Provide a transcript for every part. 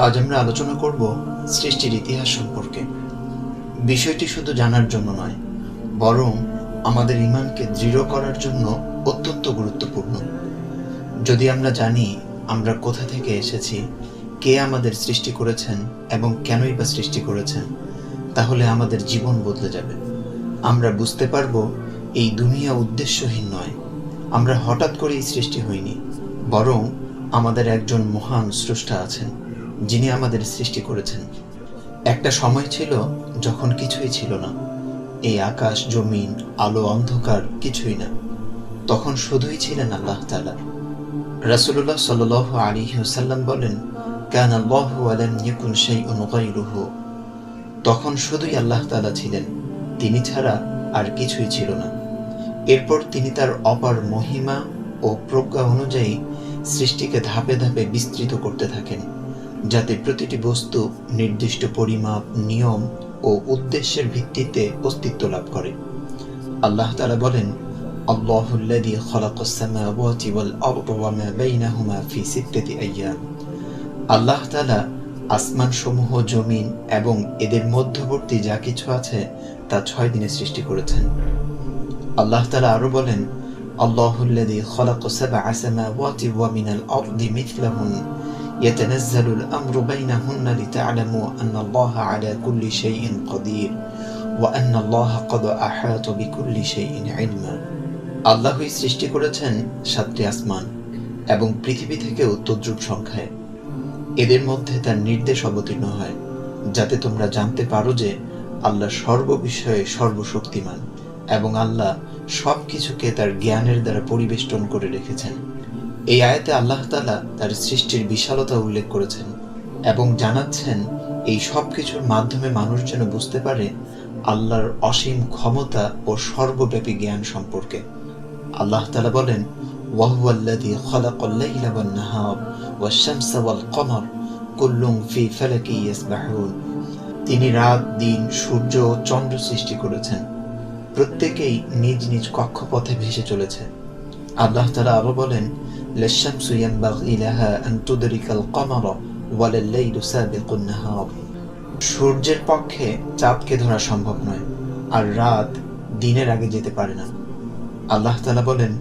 আজ আমরা আলোচনা করব সৃষ্টির ইতিহাস সম্পর্কে। বিষয়টি শুধু জানার জন্য নয়, বরং আমাদের ঈমানকে দৃঢ় করার জন্য অত্যন্ত গুরুত্বপূর্ণ। যদি আমরা জানি আমরা কোথা থেকে এসেছি, কে আমাদের সৃষ্টি করেছেন এবং কেনই বা সৃষ্টি করেছেন, তাহলে আমাদের জীবন বদলে যাবে। আমরা বুঝতে পারব এই দুনিয়া উদ্দেশ্যহীন নয়, আমরা হঠাৎ করেই সৃষ্টি হইনি, বরং আমাদের একজন মহান স্রষ্টা আছেন যিনি আমাদের সৃষ্টি করেছেন। একটা সময় ছিল যখন কিছুই ছিল না, এই আকাশ জমিন আলো অন্ধকার কিছুই না, তখন শুধুই ছিলেন আল্লাহ তাআলা। রাসূলুল্লাহ সাল্লাল্লাহু আলাইহি ওয়াসাল্লাম বলেন, কানা আল্লাহু ওয়া লাম ইয়াকুন শাইউন গায়রুহু। তখন শুধুই আল্লাহ তাআলা ছিলেন, তিনি ছাড়া আর কিছুই ছিল না। এরপর তিনি তার অপার মহিমা ও প্রজ্ঞা অনুযায়ী সৃষ্টিকে ধাপে ধাপে বিস্তৃত করতে থাকেন, যাতে প্রতিটি বস্তু নির্দিষ্ট পরিমাপ, নিয়ম ও উদ্দেশ্যের ভিত্তিতে অস্তিত্ব লাভ করে। আল্লাহ তাআলা বলেন, আল্লাহুল্লাযী খালাকাস সামাওয়াতি ওয়াল আরদা ওয়া মা বাইনাহুমা ফি সিত্তাতি আইয়াম। আল্লাহ তাআলা আসমান সমূহ, জমিন এবং এদের মধ্যবর্তী যা কিছু আছে তা 6 দিনে সৃষ্টি করেছেন। আল্লাহ তাআলা আরো বলেন, আল্লাহুল্লাযী খালাকা সাবআ সামাওয়াতি ওয়া মিনাল আরদি মিথলাহুন ইয়াতানাজ্জালুল আমরু বাইনাহুন্না লিতা'লামু আন্নাল্লাহা আলা কুল্লি শাইইন কাদির ওয়া আন্নাল্লাহা ক্বাদ আহাতা বিকুল্লি শাইইন ইলমা। আল্লাহই সৃষ্টি করেছেন 7টি আসমান এবং পৃথিবী থেকেও তদ্রূপ সংখ্যায়। এদের মধ্যে তার নির্দেশ অবতীর্ণ হয়, যাতে তোমরা জানতে পারো যে আল্লাহ সর্ববিষয়ে সর্বশক্তিমান এবং আল্লাহ সব কিছুকে তার জ্ঞানের দ্বারা পরিবেষ্টন করে রেখেছেন। এই আয়াতে আল্লাহ তাআলা তার সৃষ্টির বিশালতা উল্লেখ করেছেন এবং জানাচ্ছেন এই সব কিছুর মাধ্যমে মানুষ যেন বুঝতে পারে আল্লাহর অসীম ক্ষমতা ও সর্বব্যাপী জ্ঞান সম্পর্কে। আল্লাহ তাআলা বলেন, ওয়াহুয়াল্লাযী খালাকাল লাইলা ওয়ান নাহার ওয়াশ শামসা ওয়াল কমার কুল্লুন ফি ফালাকি ইয়াসবাহুন। তিনি রাত, দিন, সূর্য ও চন্দ্র সৃষ্টি করেছেন, প্রত্যেকেই নিজ নিজ কক্ষপথে ভেসে চলেছে। আল্লাহ তাআলা আরো বলেন, লাশ-শামসু ইয়ানবাগি লাহা আন তুদরিকাল কমারা ওয়ালাল লাইলু সাবিকুন নাহার। সূর্যের পক্ষে চাঁদকে ধরা সম্ভব নয়, আর রাত দিনের আগে যেতে পারে না। আল্লাহ তাআলা বলেন,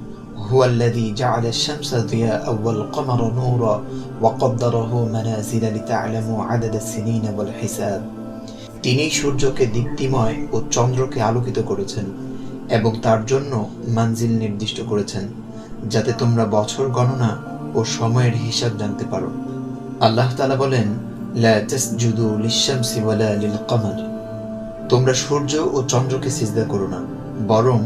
হুয়াল্লাযী জাআলা আশ-শামসা দিয়াআ ওয়াল কমারা নূরা ওয়া কদ্দারাহু মানাযিলা লিতা'লামু আদাদাস সিনিনা ওয়াল হিসাব। তিনি সূর্যকে দীপ্তিময় ও চন্দ্রকে আলোকিত করেছেন এবং তার জন্য মানজিল নির্দিষ্ট করেছেন, যাতে তোমরা বছর গণনা ও সময়ের হিসাব জানতে পারো। আল্লাহ তাআলা বলেন, লা তাসজুদু লিশ-শামসি ওয়ালা লিল-কমার। তোমরা সূর্য ও চন্দ্রকে সিজদা করো না, বরং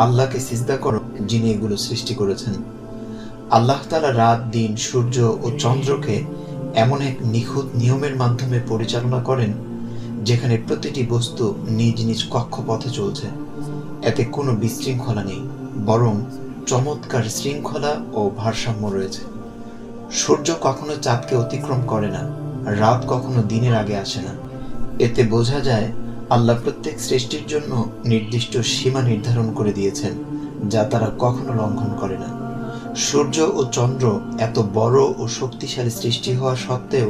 আল্লাহকে সিজদা করো যিনি এগুলো সৃষ্টি করেছেন। আল্লাহ তাআলা রাত, দিন, সূর্য ও চন্দ্রকে এমন এক নিখুঁত নিয়মের মাধ্যমে পরিচালনা করেন যেখানে প্রতিটি বস্তু নিজ নিজ কক্ষপথে চলছে। এতে কোনো বিশৃঙ্খলা নেই, বরং চমৎকার শৃঙ্খলা ও ভারসাম্য রয়েছে। সূর্য কখনো চাঁদকে অতিক্রম করে না, রাত কখনো দিনের আগে আসে না। এতে বোঝা যায় আল্লাহ প্রত্যেক সৃষ্টির জন্য নির্দিষ্ট সীমা নির্ধারণ করে দিয়েছেন, যা তারা কখনো লঙ্ঘন করে না। সূর্য ও চন্দ্র এত বড় ও শক্তিশালী সৃষ্টি হওয়া সত্ত্বেও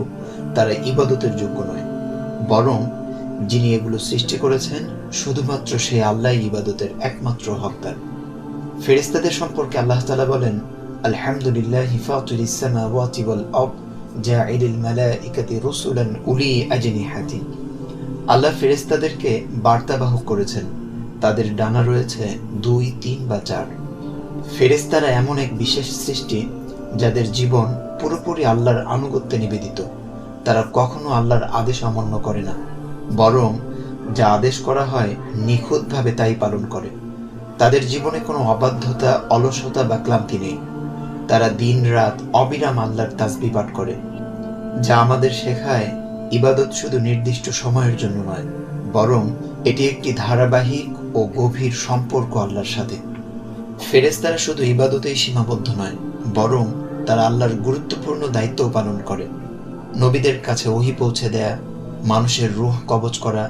তারা ইবাদতের যোগ্য নয়, বরং যিনি এগুলো সৃষ্টি করেছেন শুধুমাত্র সেই আল্লাহই ইবাদতের একমাত্র হকদার। ফেরেশতাদের সম্পর্কে আল্লাহ তাআলা বলেন, আলহামদুলিল্লাহি ফাতিরিস সামাওয়াতি ওয়াল আরদ জাইলিল মালাইকাতি রুসুলান উলি আজনিহাতি। আল্লাহ ফেরেশতাদেরকে বার্তাবাহক করেছেন, তাদের ডানা রয়েছে 2, 3 বা 4। ফেরেশতারা এমন এক বিশেষ সৃষ্টি যাদের জীবন পুরোপুরি আল্লাহর আনুগত্যে নিবেদিত। তারা কখনো আল্লাহর আদেশ অমান্য করে না, বরং যা আদেশ করা হয় নিখুঁতভাবে তাই পালন করে। তাদের জীবনে কোনো অবাধ্যতা, অলসতা বা ক্লান্তি নেই। তারা দিন রাত অবিরাম আল্লাহর তাসবিহ পাঠ করে, যা আমাদের শেখায় ইবাদত শুধু নির্দিষ্ট সময়ের জন্য নয়, বরং এটি একটি ধারাবাহিক ও গভীর সম্পর্ক আল্লাহর সাথে। ফেরেশতারা শুধু ইবাদতেই সীমাবদ্ধ নয়, বরং তারা আল্লাহর গুরুত্বপূর্ণ দায়িত্বও পালন করে। নবীদের কাছে ওহী পৌঁছে দেয়া, মানুষের রূহ কবজ করা,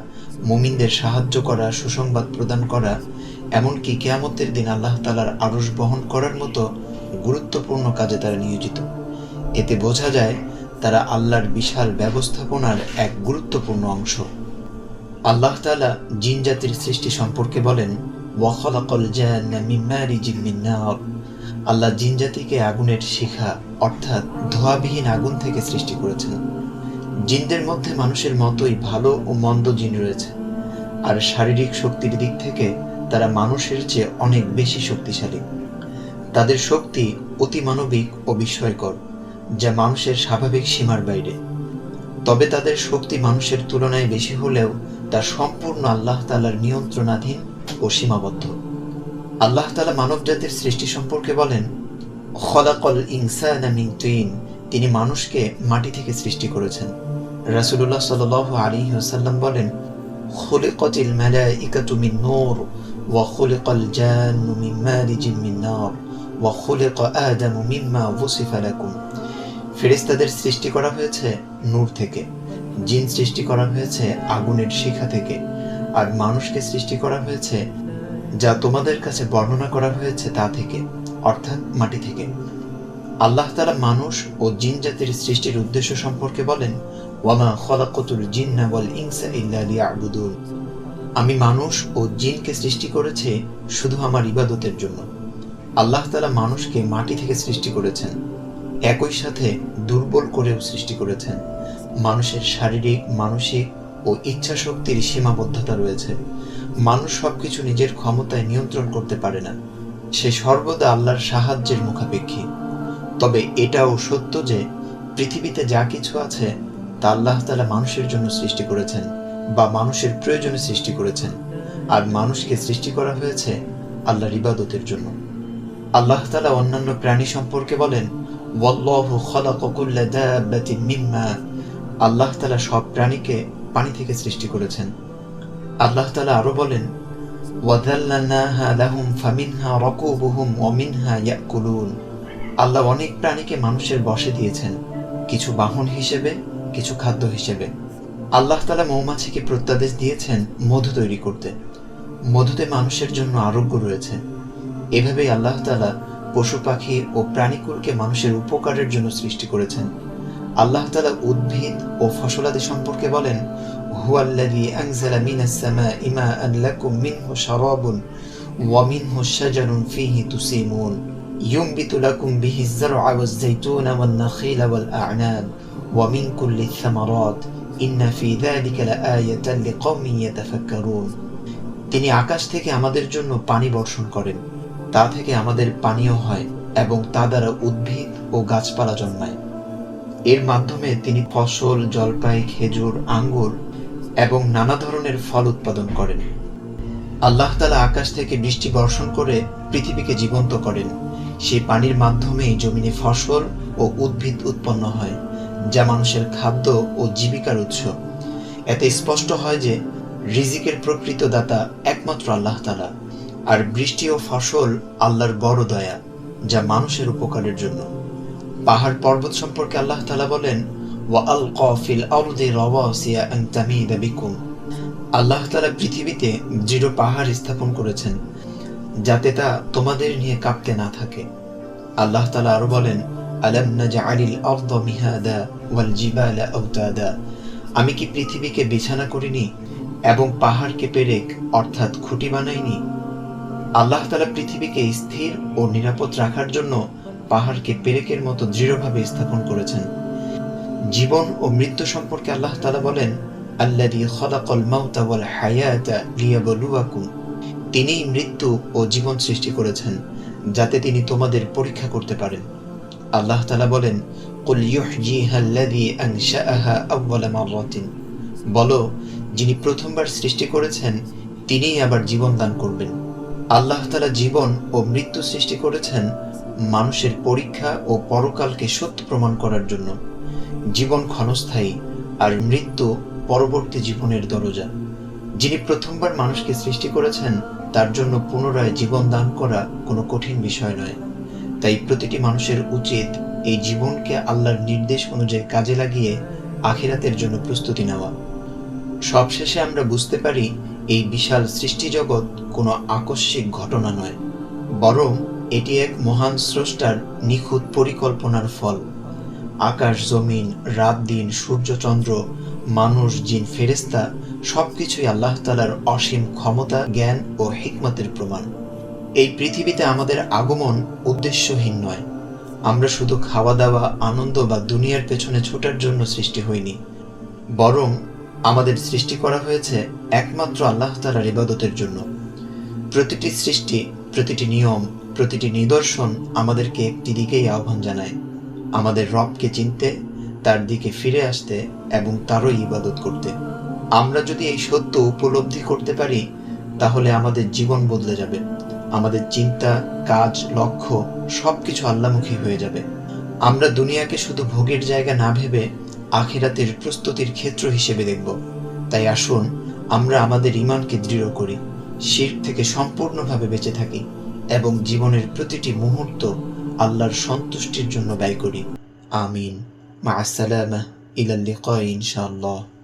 মুমিনদের সাহায্য করা, সুসংবাদ প্রদান করা, এমনকি কিয়ামতের দিন আল্লাহ তাআলার আরশ বহন করার মতো গুরুত্বপূর্ণ কাজে তারা নিয়োজিত। এতে বোঝা যায় তারা আল্লাহর বিশাল ব্যবস্থাপনার এক গুরুত্বপূর্ণ অংশ। আল্লাহ তাআলা জিন জাতির সৃষ্টি সম্পর্কে বলেন, ওয়া খালাকাল জান্না মিন মারিজিম মিন নার। আল্লাহ জিন জাতিকে আগুনের শিখা অর্থাৎ ধোঁয়াবিহীন আগুন থেকে সৃষ্টি করেছেন। জিনদের মধ্যে মানুষের মতোই ভালো ও মন্দ জিন রয়েছে, আর শারীরিক শক্তির দিক থেকে তারা মানুষের চেয়ে অনেক বেশি শক্তিশালী। তাদের শক্তি অতিমানবিক ও বিস্ময়কর, যা মানুষের স্বাভাবিক সীমার বাইরে। তবে তাদের শক্তি মানুষের তুলনায় বেশি হলেও তা সম্পূর্ণ আল্লাহ তাআলার নিয়ন্ত্রণাধীন ও সীমাবদ্ধ। আল্লাহ তাআলা মানব জাতির সৃষ্টি সম্পর্কে বলেন, খলাকাল ইনসানা মিন তিন। তিনি মানুষকে মাটি থেকে সৃষ্টি করেছেন। রাসূলুল্লাহ সাল্লাল্লাহু আলাইহি ওয়াসাল্লাম বলেন, খুলিকাতিল মালাইকাতু মিন নূর ওয়া খুলিকাল জান্নু মিন মারিজিম মিন নার ওয়া খুলিকা আদামু মিম্মা ওয়ুসিফা লাকুম। ফেরেশতাদের সৃষ্টি করা হয়েছে নূর থেকে, জিন সৃষ্টি করা হয়েছে আগুনের শিখা থেকে, আর মানুষকে সৃষ্টি করা হয়েছে যা তোমাদের কাছে বর্ণনা করা হয়েছে তা থেকে, অর্থাৎ মাটি থেকে। আল্লাহ তাআলা মানুষ ও জিন জাতির সৃষ্টির উদ্দেশ্য সম্পর্কে বলেন, ওয়ামা খালাকাতুল জিন্না ওয়াল ইনসা ইল্লা লিয়াবুদুন। আমি মানুষ ও জিনকে সৃষ্টি করেছি শুধু আমার ইবাদতের জন্য। আল্লাহ তাআলা মানুষকে মাটি থেকে সৃষ্টি করেছেন, একই সাথে দুর্বল করেও সৃষ্টি করেছেন। মানুষের শারীরিক, মানসিক ও ইচ্ছা শক্তির সীমাবদ্ধতা রয়েছে। মানুষ সবকিছু নিজের ক্ষমতায় নিয়ন্ত্রণ করতে পারে না, সে সর্বদা আল্লাহর সাহায্যের মুখাপেক্ষী। তবে এটাও সত্য যে পৃথিবীতে যা কিছু আছে তা আল্লাহ তাআলা মানুষের জন্য সৃষ্টি করেছেন বা মানুষের প্রয়োজনে সৃষ্টি করেছেন, আর মানুষকে সৃষ্টি করা হয়েছে আল্লাহর ইবাদতের জন্য। আল্লাহ তাআলা অন্যান্য প্রাণী সম্পর্কে বলেন, ওয়াল্লাহু খালাকা কুল্লা দাব্বাতিন মিম্মা। আল্লাহ তাআলা সব প্রাণীকে পানি থেকে সৃষ্টি করেছেন। আল্লাহ তাআলা আরো বলেন, ওয়াযাল্লালনাহা লাহুম ফামিনহা রাকুবুহুম ওয়া মিনহা ইয়াকুলুন। আল্লাহ অনেক প্রাণীকে মানুষের বশে দিয়েছেন, কিছু বাহন হিসেবে, কিছু খাদ্য হিসেবে। আল্লাহ তাআলা মৌমাছিকে প্রত্যাদেশ দিয়েছেন মধু তৈরি করতে। মধুতে মানুষের জন্য আরোগ্য রয়েছে। এভাবেই আল্লাহ তাআলা পশু পাখি ও প্রাণীকুলকে মানুষের উপকারের জন্য সৃষ্টি করেছেন। আল্লাহ তাআলা উদ্ভিদ ও ফসলাদি সম্পর্কে বলেন, হুয়াল্লাযী আনজালা মিনাস সামাই মাআন লাকুম মিনহু শারাবুন ওয়া মিনহু শাজারুন ফীহি তুসিমুন ينبت لكم به الزرع والزيتون والنخيل والأعناب ومن كل الثمرات إن في ذلك لآية لقوم يتفكرون। তিনি আকাশ থেকে আমাদের জন্য পানি বর্ষণ করেন, তা থেকে আমাদের পানীয় হয় এবং তা দ্বারা উদ্ভিদ ও গাছপালা জন্মায়। এর মাধ্যমে তিনি ফসল, জলপাই, খেজুর, আঙ্গুর এবং নানা ধরনের ফল উৎপাদন করেন। আল্লাহ তাআলা আকাশ থেকে বৃষ্টি বর্ষণ করে পৃথিবীকে জীবন্ত করেন। সেই পানির মাধ্যমেই জমিনে ফসল ও উদ্ভিদ উৎপন্ন হয়, যা মানুষের খাদ্য ও জীবিকার উৎস। এতে স্পষ্ট হয় যে রিজিকের প্রকৃত দাতা একমাত্র আল্লাহ তাআলা, আর বৃষ্টি ও ফসল আল্লাহর বড় দয়া, যা মানুষের উপকারের জন্য। পাহাড় পর্বত সম্পর্কে আল্লাহ তাআলা বলেন, ওয়া আলকা ফিল আরদি রাওয়াসিয়া আন তামিদা বিকুম। আল্লাহ তাআলা পৃথিবীতে দৃঢ় পাহাড় স্থাপন করেছেন, যাতে তা তোমাদের নিয়ে কাঁপতে না থাকে। আল্লাহ তাআলা আরো বলেন, আলাম নাজআলিল আরদা মিহাদা ওয়াল জিবালা আওতাদা। আমি কি পৃথিবীকে বিছানা করিনি এবং পাহাড়কে পেরেক অর্থাৎ খুঁটি বানাইনি? আল্লাহ তাআলা পৃথিবীকে স্থির ও নিরাপদ রাখার জন্য পাহাড়কে পেরেকের মতো দৃঢ়ভাবে স্থাপন করেছেন। জীবন ও মৃত্যু সম্পর্কে আল্লাহ তাআলা বলেন, আল্লাযী খালাকাল মাউতা ওয়াল হায়াতা লিয়াবলুয়াকুম। তিনিই মৃত্যু ও জীবন সৃষ্টি করেছেন, যাতে তিনি তোমাদের পরীক্ষা করতে পারেন। আল্লাহ তাআলা বলেন, কুল ইউহয়িহাল্লাযী আনশাআহা আউওয়ালা মাররাতিন। বলো, যিনি প্রথমবার সৃষ্টি করেছেন তিনিই আবার জীবন দান করবেন। আল্লাহ তাআলা জীবন ও মৃত্যু সৃষ্টি করেছেন মানুষের পরীক্ষা ও পরকালকে সত্য প্রমাণ করার জন্য। জীবন ক্ষণস্থায়ী, আর মৃত্যু পরবর্তী জীবনের দরজা। যিনি প্রথমবার মানুষকে সৃষ্টি করেছেন তার জন্য পুনরায় জীবন দান করা কোনো কঠিন বিষয় নয়। তাই প্রতিটি মানুষের উচিত এই জীবনকে আল্লাহর নির্দেশ অনুযায়ী কাজে লাগিয়ে আখিরাতের জন্য প্রস্তুতি নেওয়া। সবশেষে আমরা বুঝতে পারি এই বিশাল সৃষ্টি জগৎ কোনো আকস্মিক ঘটনা নয়, বরং এটি এক মহান স্রষ্টার নিখুঁত পরিকল্পনার ফল। আকাশ জমিন, রাত দিন, সূর্য চন্দ্র, মানুষ জিন ফেরেশতা সবকিছুই আল্লাহ তাআলার অসীম ক্ষমতা, জ্ঞান ও হিকমতের প্রমাণ। এই পৃথিবীতে আমাদের আগমন উদ্দেশ্যহীন নয়। আমরা শুধু খাওয়া দাওয়া, আনন্দ বা দুনিয়ার পেছনে ছোটার জন্য সৃষ্টি হইনি, বরং আমাদের সৃষ্টি করা হয়েছে একমাত্র আল্লাহ তাআলার ইবাদতের জন্য। প্রতিটি সৃষ্টি, প্রতিটি নিয়ম, প্রতিটি নিদর্শন আমাদেরকে একটি দিকেই আহ্বান জানায়, আমাদের রবকে চিনতে, তার দিকে ফিরে আসতে এবং তারই ইবাদত করতে। আমরা যদি এই সত্য উপলব্ধি করতে পারি, তাহলে আমাদের জীবন বদলে যাবে। আমাদের চিন্তা, কাজ, লক্ষ্য সবকিছু আল্লাহমুখী হয়ে যাবে। আমরা দুনিয়াকে শুধু ভোগের জায়গা না ভেবে আখিরাতের প্রস্তুতির ক্ষেত্র হিসেবে দেখব। তাই আসুন আমরা আমাদের ঈমানকে দৃঢ় করি, শিরক থেকে সম্পূর্ণভাবে বেঁচে থাকি এবং জীবনের প্রতিটি মুহূর্ত আল্লাহর সন্তুষ্টির জন্য ব্যয় করি। আমিন। মা আসসালামা, ইলাল লিকা ইনশাআল্লাহ।